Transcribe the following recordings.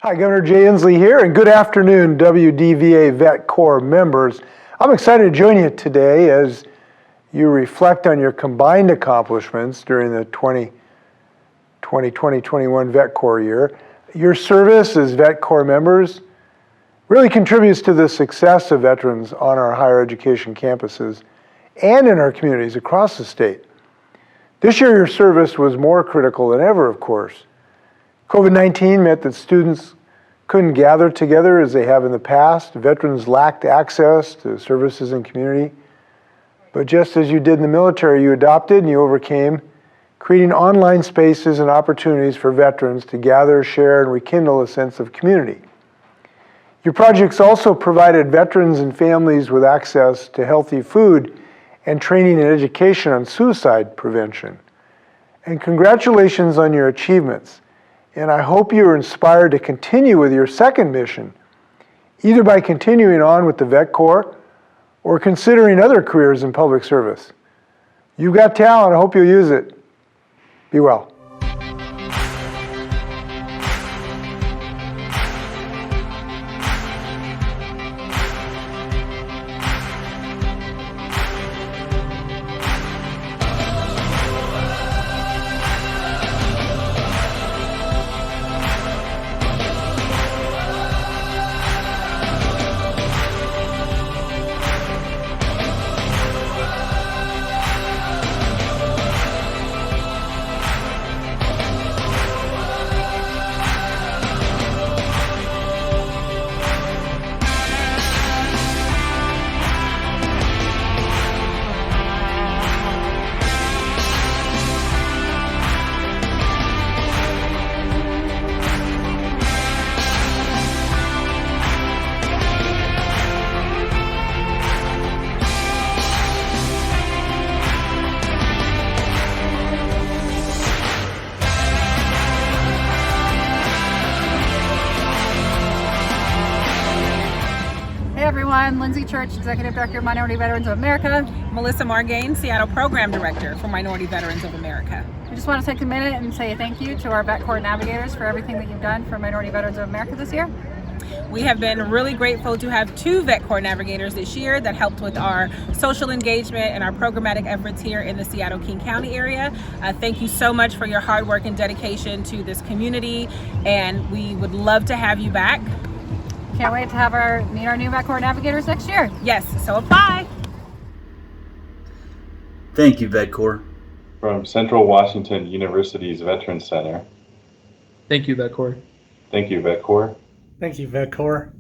Hi, Governor Jay Inslee here, and good afternoon, WDVA Vet Corps members. I'm excited to join you today as you reflect on your combined accomplishments during the 2020-2021 Vet Corps year. Your service as Vet Corps members really contributes to the success of veterans on our higher education campuses and in our communities across the state. This year, your service was more critical than ever, of course. COVID-19 meant that students couldn't gather together as they have in the past. Veterans lacked access to services and community. But just as you did in the military, you adopted and you overcame, creating online spaces and opportunities for veterans to gather, share, and rekindle a sense of community. Your projects also provided veterans and families with access to healthy food and training and education on suicide prevention. And congratulations on your achievements. And I hope you are inspired to continue with your second mission, either by continuing on with the Vet Corps or considering other careers in public service. You've got talent, I hope you'll use it. Be well. Hey everyone, Lindsay Church, Executive Director of Minority Veterans of America. Melissa Margain, Seattle Program Director for Minority Veterans of America. I just want to take a minute and say thank you to our Vet Corps navigators for everything that you've done for Minority Veterans of America this year. We have been really grateful to have 2 Vet Corps navigators this year that helped with our social engagement and our programmatic efforts here in the Seattle-King County area. Thank you so much for your hard work and dedication to this community, and we would love to have you back. Can't wait to have meet our new Vet Corps navigators next year. Yes, so apply. Thank you, Vet Corps. From Central Washington University's Veterans Center. Thank you, Vet Corps. Thank you, Vet Corps. Thank you, Vet Corps.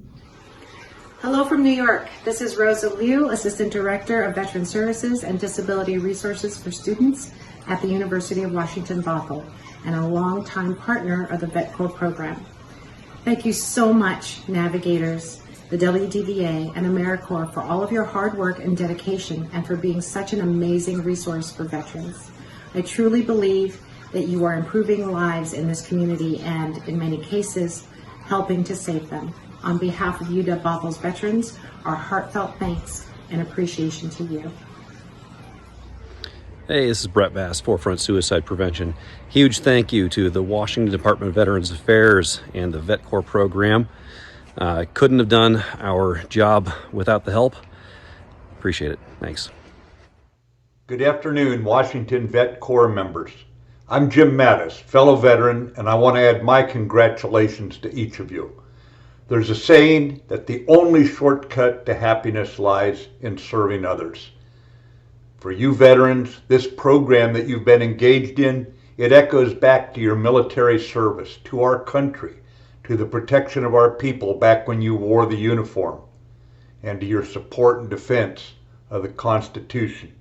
Hello from New York. This is Rosa Liu, Assistant Director of Veteran Services and Disability Resources for Students at the University of Washington Bothell, and a longtime partner of the Vet Corps program. Thank you so much, navigators, the WDVA, and AmeriCorps for all of your hard work and dedication, and for being such an amazing resource for veterans. I truly believe that you are improving lives in this community and, in many cases, helping to save them. On behalf of UW Bothell's veterans, our heartfelt thanks and appreciation to you. Hey, this is Brett Bass, Forefront Suicide Prevention. Huge thank you to the Washington Department of Veterans Affairs and the Vet Corps program. Couldn't have done our job without the help. Appreciate it. Thanks. Good afternoon, Washington Vet Corps members. I'm Jim Mattis, fellow veteran, and I want to add my congratulations to each of you. There's a saying that the only shortcut to happiness lies in serving others. For you veterans, this program that you've been engaged in, it echoes back to your military service, to our country, to the protection of our people back when you wore the uniform, and to your support and defense of the Constitution.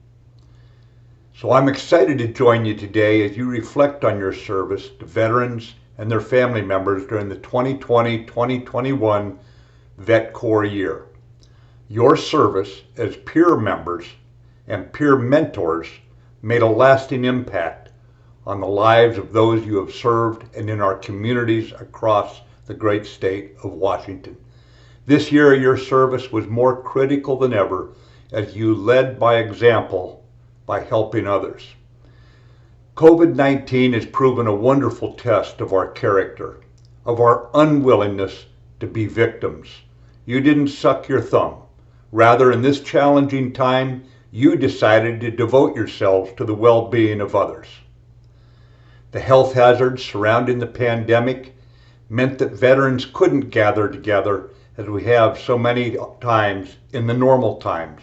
So I'm excited to join you today as you reflect on your service to veterans and their family members during the 2020-2021 Vet Corps year. Your service as peer members and peer mentors made a lasting impact on the lives of those you have served and in our communities across the great state of Washington. This year, your service was more critical than ever as you led by example by helping others. COVID-19 has proven a wonderful test of our character, of our unwillingness to be victims. You didn't suck your thumb. Rather, in this challenging time, you decided to devote yourselves to the well-being of others. The health hazards surrounding the pandemic meant that veterans couldn't gather together as we have so many times in the normal times.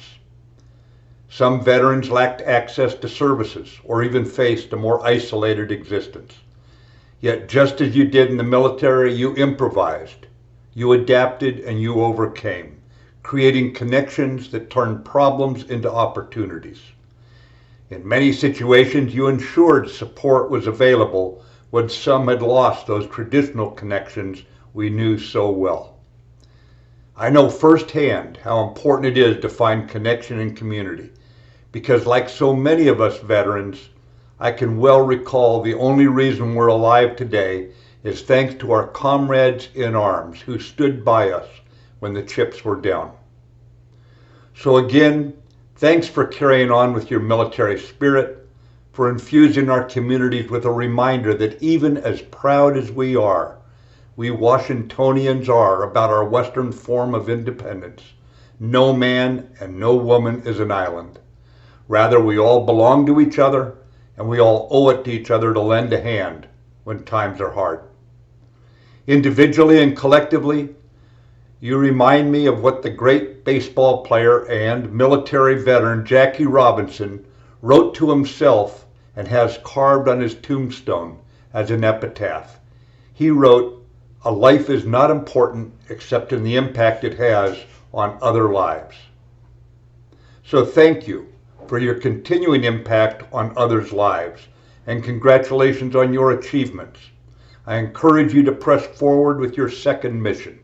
Some veterans lacked access to services or even faced a more isolated existence. Yet just as you did in the military, you improvised, you adapted, and you overcame, creating connections that turned problems into opportunities. In many situations, you ensured support was available when some had lost those traditional connections we knew so well. I know firsthand how important it is to find connection and community, because like so many of us veterans, I can well recall the only reason we're alive today is thanks to our comrades in arms who stood by us when the chips were down. So again, thanks for carrying on with your military spirit, for infusing our communities with a reminder that even as proud as we are, we Washingtonians are about our Western form of independence. No man and no woman is an island. Rather, we all belong to each other, and we all owe it to each other to lend a hand when times are hard. Individually and collectively, you remind me of what the great baseball player and military veteran Jackie Robinson wrote to himself and has carved on his tombstone as an epitaph. He wrote, "A life is not important except in the impact it has on other lives." So thank you for your continuing impact on others' lives, and congratulations on your achievements. I encourage you to press forward with your second mission,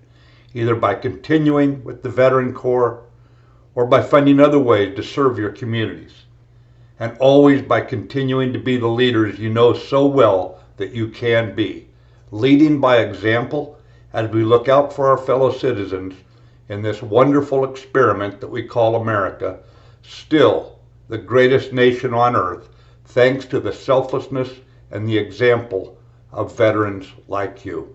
either by continuing with the Veteran Corps or by finding other ways to serve your communities, and always by continuing to be the leaders you know so well that you can be, leading by example as we look out for our fellow citizens in this wonderful experiment that we call America, still the greatest nation on earth, thanks to the selflessness and the example of veterans like you.